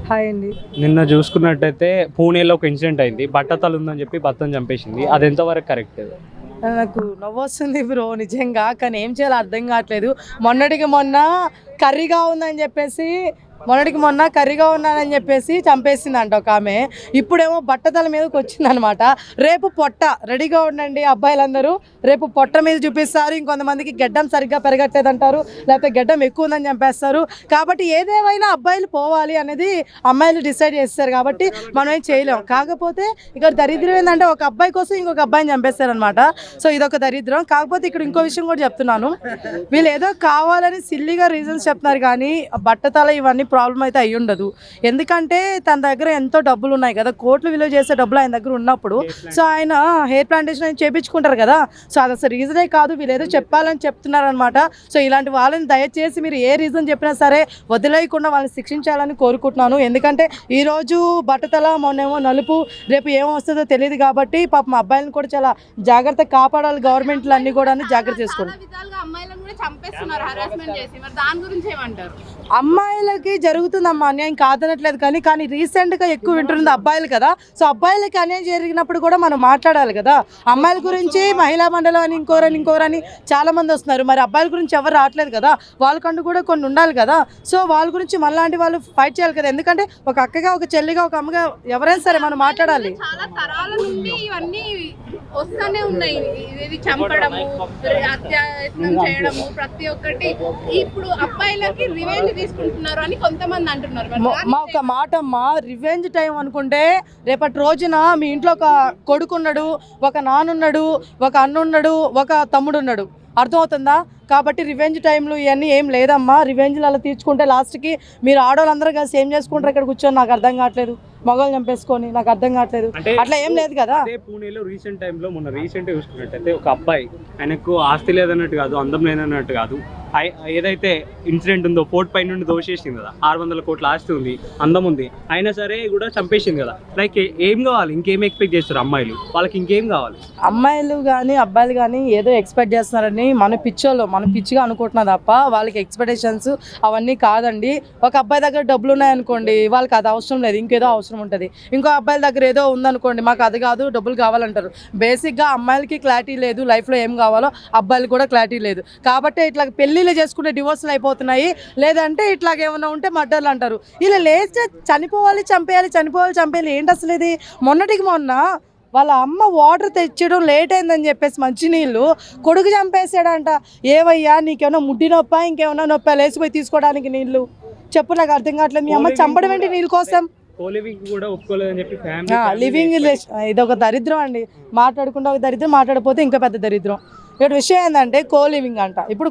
Hi అండి. నిన్న చూసుకున్నట్టయితే పూణేలో ఒక ఇన్సిడెంట్ అయింది. బట్టతలు ఉందని చెప్పి భర్తను చంపేసింది. అది ఎంతవరకు కరెక్ట్? నాకు నవ్వొస్తుంది బ్రో నిజంగా. కానీ ఏం చేయాలో అర్థం కావట్లేదు. మొన్నటికి మొన్న కర్రీగా ఉందని చెప్పేసి ఉన్నానని చెప్పేసి చంపేసిందంట ఒక ఆమె. ఇప్పుడేమో బట్టతల మీదకి వచ్చిందనమాట. రేపు పొట్ట రెడీగా ఉండండి అబ్బాయిలందరూ. రేపు పొట్ట మీద చూపిస్తారు. ఇంకొంతమందికి గెడ్డం సరిగ్గా పెరగట్లేదు అంటారు, లేకపోతే గెడ్డం ఎక్కువ ఉందని చంపేస్తారు. కాబట్టి ఏదేమైనా అబ్బాయిలు పోవాలి అనేది అమ్మాయిలు డిసైడ్ చేస్తారు. కాబట్టి మనం ఏం చేయలేం. కాకపోతే ఇక్కడ దరిద్రం ఏంటంటే ఒక అబ్బాయి కోసం ఇంకొక అబ్బాయిని చంపేస్తారనమాట. సో ఇదొక దరిద్రం. కాకపోతే ఇక్కడ ఇంకో విషయం కూడా చెప్తున్నాను. వీళ్ళు ఏదో కావాలని సిల్లీగా రీజన్స్ చెప్తున్నారు, కానీ బట్టతల ఇవన్నీ ప్రాబ్లం అయితే అయ్యి ఉండదు. ఎందుకంటే తన దగ్గర ఎంతో డబ్బులు ఉన్నాయి కదా, కోట్లు విలువ చేసే డబ్బులు ఆయన దగ్గర ఉన్నప్పుడు సో ఆయన హెయిర్ ప్లాంటేషన్ అని చేయించుకుంటారు కదా. సో అది అసలు రీజనే కాదు, వీళ్ళు ఏదో చెప్పాలని చెప్తున్నారు అనమాట. సో ఇలాంటి వాళ్ళని దయచేసి మీరు ఏ రీజన్ చెప్పినా సరే వదిలేయకుండా వాళ్ళని శిక్షించాలని కోరుకుంటున్నాను. ఎందుకంటే ఈరోజు బట్టతల, మొన్నేమో నలుపు, రేపు ఏమొస్తుందో తెలియదు. కాబట్టి పాపం అబ్బాయిలను కూడా చాలా జాగ్రత్తగా కాపాడాలి. గవర్నమెంట్లు అన్ని కూడా జాగ్రత్త చేసుకోండి. అమ్మాయిలకి జరుగుతుందమ్మా అన్యాయం, కాదనట్లేదు. కానీ రీసెంట్గా ఎక్కువ వింటున్నది అబ్బాయిలు కదా. సో అబ్బాయిలకి అన్యాయం జరిగినప్పుడు కూడా మనం మాట్లాడాలి కదా. అమ్మాయిల గురించి మహిళా మండలం అని ఇంకోరని చాలా మంది వస్తున్నారు. మరి అబ్బాయిల గురించి ఎవరు రావట్లేదు కదా. వాళ్ళకంటూ కూడా కొన్ని ఉండాలి కదా. సో వాళ్ళ గురించి మనలాంటి వాళ్ళు ఫైట్ చేయాలి కదా. ఎందుకంటే ఒక అక్కగా, ఒక చెల్లిగా, ఒక అమ్మగా ఎవరైనా సరే మనం మాట్లాడాలి. వస్తూనే ఉన్నాయి. ఇది చంపడము, అత్యాయత్నం చేయడము, ప్రతి ఒక్కటి ఇప్పుడు అబ్బాయిలకి రివెంజ్ తీసుకుంటున్నారు అని కొంతమంది అంటున్నారు. మా ఒక మాట అమ్మా, రివెంజ్ టైం అనుకుంటే రేపటి రోజున మీ ఇంట్లో ఒక కొడుకున్నాడు, ఒక నాన్నున్నాడు, ఒక అన్నున్నాడు, ఒక తమ్ముడు ఉన్నాడు. అర్థమవుతుందా? కాబట్టి రివెంజ్ టైంలో ఇవన్నీ ఏం లేదమ్మా. రివెంజ్లు అలా తీర్చుకుంటే లాస్ట్కి మీరు ఆడవాళ్ళందరూ కలిసి ఏం చేసుకుంటారు ఇక్కడ కూర్చొని? నాకు అర్థం కావట్లేదు. మగవాళ్ళు చంపేసుకొని నాకు అర్థం కావట్లేదు. అట్లా ఏం లేదు కదా. పూణేలో రీసెంట్ టైంలో మొన్న రీసెంట్ చూసుకున్నట్టయితే ఒక అబ్బాయి, ఆయనకు ఆస్తి లేదన్నట్టు కాదు, అందం లేదన్నట్టు కాదు, ఏదైతే ఇన్సిడెంట్ ఉందో ఫోర్ట్ పై నుండి దోషేసింది కదా. 600 కోట్ల ఆస్తి ఉంది, అందం ఉంది, అయినా సరే కూడా చంపేసింది కదా. లైక్ ఏం కావాలి? ఇంకేం ఎక్స్పెక్ట్ చేస్తారు అమ్మాయిలు? వాళ్ళకి ఇంకేం కావాలి? అమ్మాయిలు కానీ అబ్బాయిలు కానీ ఏదో ఎక్స్పెక్ట్ చేస్తున్నారని మన పిచ్చిగా అనుకుంటున్నా తప్ప వాళ్ళకి ఎక్స్పెక్టేషన్స్ అవన్నీ కాదండి. ఒక అబ్బాయి దగ్గర డబ్బులు ఉన్నాయనుకోండి, వాళ్ళకి అది అవసరం లేదు, ఇంకేదో అవసరం ఉంటుంది. ఇంకో అబ్బాయిల దగ్గర ఏదో ఉందనుకోండి, మాకు అది కాదు డబ్బులు కావాలంటారు. బేసిక్గా అమ్మాయిలకి క్లారిటీ లేదు లైఫ్లో ఏం కావాలో, అబ్బాయిలు కూడా క్లారిటీ లేదు. కాబట్టి ఇట్లా పెళ్ళిళ్ళు చేసుకుంటే డివోర్స్లు అయిపోతున్నాయి. లేదంటే ఇట్లాగేమన్నా ఉంటే మర్డర్లు అంటారు. ఇలా లేస్తే చనిపోవాలి చంపేయాలి ఏంటి అసలు ఇది? మొన్నటికి మొన్న వాళ్ళ అమ్మ వాటర్ తెచ్చడం లేట్ అయిందని చెప్పేసి మంచినీళ్ళు కొడుకు చంపేసాడంట. ఏవయ్యా నీకేమన్నా ముడ్డి నొప్పా, ఇంకేమన్నా నొప్పా, లేచిపోయి తీసుకోవడానికి నీళ్ళు? చెప్పు, నాకు అర్థం కావట్లేదు. మీ అమ్మ చంపడం ఏంటి నీళ్ళ కోసం? లివింగ్ ఇది ఒక దరిద్రం అండి. మాట్లాడకుండా ఒక దరిద్రం, మాట్లాడకపోతే ఇంకా పెద్ద దరిద్రం. ఇక్కడ విషయం ఏంటంటే కోలివింగ్ అంట. ఇప్పుడు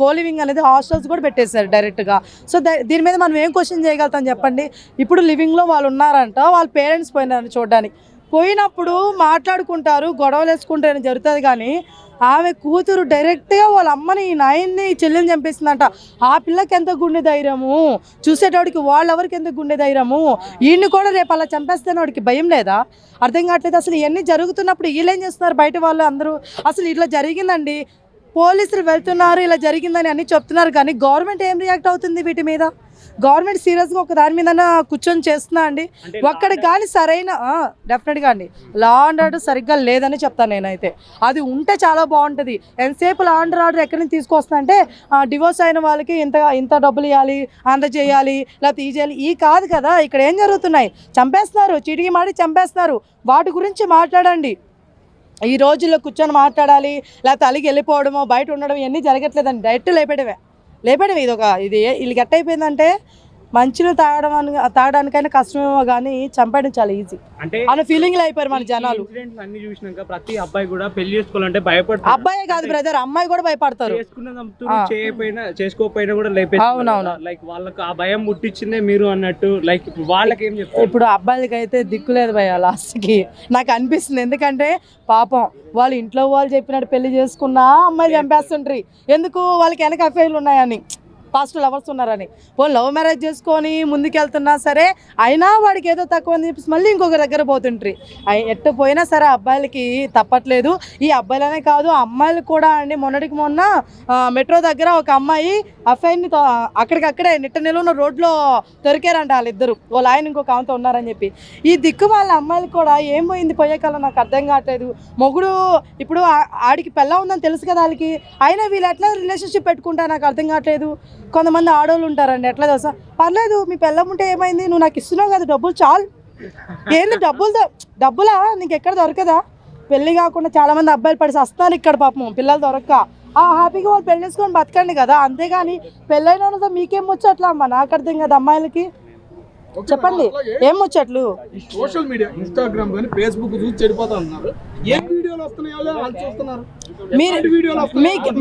కోలివింగ్ అనేది హాస్టల్స్ కూడా పెట్టేశారు డైరెక్ట్గా. సో దీని మీద మనం ఏం క్వశ్చన్ చేయగలుగుతాం చెప్పండి? ఇప్పుడు లివింగ్లో వాళ్ళు ఉన్నారంట, వాళ్ళ పేరెంట్స్ పోయినారని చూడడానికి. పోయినప్పుడు మాట్లాడుకుంటారు, గొడవలు వేసుకుంటారని జరుగుతుంది. కానీ ఆమె కూతురు డైరెక్ట్గా వాళ్ళ అమ్మని, నాయన్ని, చెల్లెని చంపేసిందంట. ఆ పిల్లకి ఎంత గుండె ధైర్యము, చూసేటోడికి వాళ్ళెవరికి ఎంత గుండె ధైర్యము. ఈయన్ని కూడా రేపు అలా చంపేస్తాను వాడికి భయం లేదా? అర్థం కావట్లేదు. అసలు ఇవన్నీ జరుగుతున్నప్పుడు వీళ్ళేం చేస్తున్నారు? బయట వాళ్ళు అందరూ అసలు ఇట్లా జరిగిందండి, పోలీసులు వెళ్తున్నారు, ఇలా జరిగిందని అన్నీ చెప్తున్నారు. కానీ గవర్నమెంట్ ఏం రియాక్ట్ అవుతుంది వీటి మీద? గవర్నమెంట్ సీరియస్గా ఒక దాని మీద కూర్చొని చేస్తున్నా అండి? ఒక్కడికి కానీ సరైన డెఫినెట్గా అండి లా అండ్ ఆర్డర్ సరిగ్గా లేదని చెప్తాను నేనైతే. అది ఉంటే చాలా బాగుంటుంది. ఎంతసేపు లా అండ్ ఆర్డర్ ఎక్కడి నుంచి తీసుకొస్తా అంటే డివోర్స్ అయిన వాళ్ళకి ఇంత డబ్బులు ఇవ్వాలి, అంత చేయాలి, లేకపోతే ఈ చేయాలి, ఈ కాదు కదా. ఇక్కడ ఏం జరుగుతున్నాయి? చంపేస్తున్నారు, చీటికి మాడి చంపేస్తున్నారు. వాటి గురించి మాట్లాడండి. ఈ రోజుల్లో కూర్చొని మాట్లాడాలి, లేకపోతే అలిగి వెళ్ళిపోవడమో, బయట ఉండడం ఇవన్నీ జరగట్లేదండి. డైరెక్ట్ లేపేయడమే. ఇది వీళ్ళకి ఎట్టయిపోయిందంటే మంచిని తాగడానికైనా కష్టమేమో కానీ చంపడం చాలా ఈజీ అన్న ఫీలింగ్ అయిపోయారు మన జనాలు. ప్రతి అబ్బాయి కూడా పెళ్లి చేసుకోవాలంటే భయపడతారు. అబ్బాయే కాదు బ్రదర్, అమ్మాయి కూడా భయపడతారు. చేసుకోకపోయినా కూడా అవునవును. లైక్ వాళ్ళకి ఆ భయం ముట్టించిందే మీరు అన్నట్టు. లైక్ వాళ్ళకి ఏం చెప్తారు? ఇప్పుడు అబ్బాయిలకి అయితే దిక్కు లేదు భయ లాస్ట్కి నాకు అనిపిస్తుంది. ఎందుకంటే పాపం వాళ్ళు ఇంట్లో వాళ్ళు చెప్పినట్టు పెళ్లి చేసుకున్నా అమ్మాయి చంపేస్తుంటారు. ఎందుకు? వాళ్ళకి వెనక అఫైర్లు ఉన్నాయని. పాస్ట్ లవర్స్ ఉన్నారని. పోనీ లవ్ మ్యారేజ్ చేసుకొని ముందుకెళ్తున్నా సరే అయినా వాడికి ఏదో తక్కువ అని చెప్పేసి మళ్ళీ ఇంకొక దగ్గర పోతుంటారు. ఎట్టు పోయినా సరే అబ్బాయిలకి తప్పట్లేదు. ఈ అబ్బాయిలనే కాదు అమ్మాయిలు కూడా అండి. మొన్నటికి మొన్న మెట్రో దగ్గర ఒక అమ్మాయి అఫైర్ని అక్కడికక్కడే నిట్ట నిలువున రోడ్లో దొరికారంట వాళ్ళిద్దరు, వాళ్ళ ఆయన ఇంకొక ఆమెతో ఉన్నారని చెప్పి. ఈ దిక్కు వాళ్ళ అమ్మాయిలు కూడా ఏం పోయింది పోయే కాలం నాకు అర్థం కావట్లేదు. మొగుడు ఇప్పుడు ఆడికి పెళ్ళ ఉందని తెలుసు కదా వాళ్ళకి, అయినా వీళ్ళు ఎట్లా రిలేషన్షిప్ పెట్టుకుంటారు నాకు అర్థం కావట్లేదు. కొంతమంది ఆడవాళ్ళు ఉంటారండి ఎట్లా తెలుసా, పర్లేదు మీ పెళ్ళం ఉంటే ఏమైంది, నువ్వు నాకు ఇస్తున్నావు కదా డబ్బులు చాలు. ఏంది డబ్బులా నీకు ఎక్కడ దొరకదా? పెళ్ళి కాకుండా చాలామంది అబ్బాయిలు పడి వస్తున్నారు ఇక్కడ పాపం పిల్లలు దొరక్క. హ్యాపీగా వాళ్ళు పెళ్లి చేసుకొని బతకండి కదా, అంతేగాని పెళ్ళైన వాళ్ళతో మీకేం ముచ్చట్లా అమ్మా నాకు అర్థం కదా. అమ్మాయిలకి చెప్పండి ఏం ముచ్చట్లు. సోషల్ మీడియా ఇన్స్టాగ్రామ్ కానీ ఫేస్బుక్ చూసి చెడిపోతా ఉన్నారు. ఏం వీడియోలు వస్తున్నాయో వాళ్ళు చూస్తున్నారు.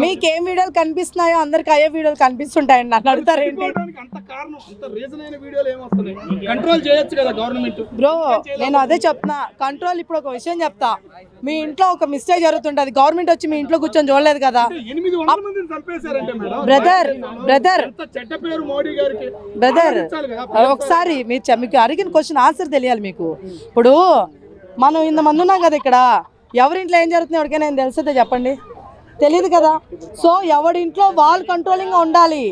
మీకేం వీడియోలు కనిపిస్తున్నాయో అందరికి అయ్యే వీడియోలు కనిపిస్తుంటాయండి. నన్ను అడుగుతారేంటి? అంత కారణం అంత రీజన్ అయిన వీడియోలు ఏమొస్తున్నాయి? కంట్రోల్ చేయొచ్చు కదా గవర్నమెంట్. బ్రో నేను అదే చెప్తున్నా, కంట్రోల్. ఇప్పుడు ఒక విషయం చెప్తా, మీ ఇంట్లో ఒక మిస్టేక్ జరుగుతుంటది, గవర్నమెంట్ వచ్చి మీ ఇంట్లో కూర్చొని చూడలేదు కదా. 800 మందిని చంపేశారంటే మేడం. బ్రదర్ చెడ్డ పేరు మోడీ గారికి. బ్రదర్ ఒకసారి మీకు అడిగిన క్వశ్చన్ ఆన్సర్ తెలియాలి మీకు. ఇప్పుడు మనం ఇంతమంది ఉన్నాం కదా ఇక్కడ, ఎవరింట్లో ఏం జరుగుతుంది ఎవరికైనా ఏం తెలుస్తుందో చెప్పండి, తెలియదు కదా. సో ఎవరింట్లో వాళ్ళు కంట్రోలింగ్గా ఉండాలి.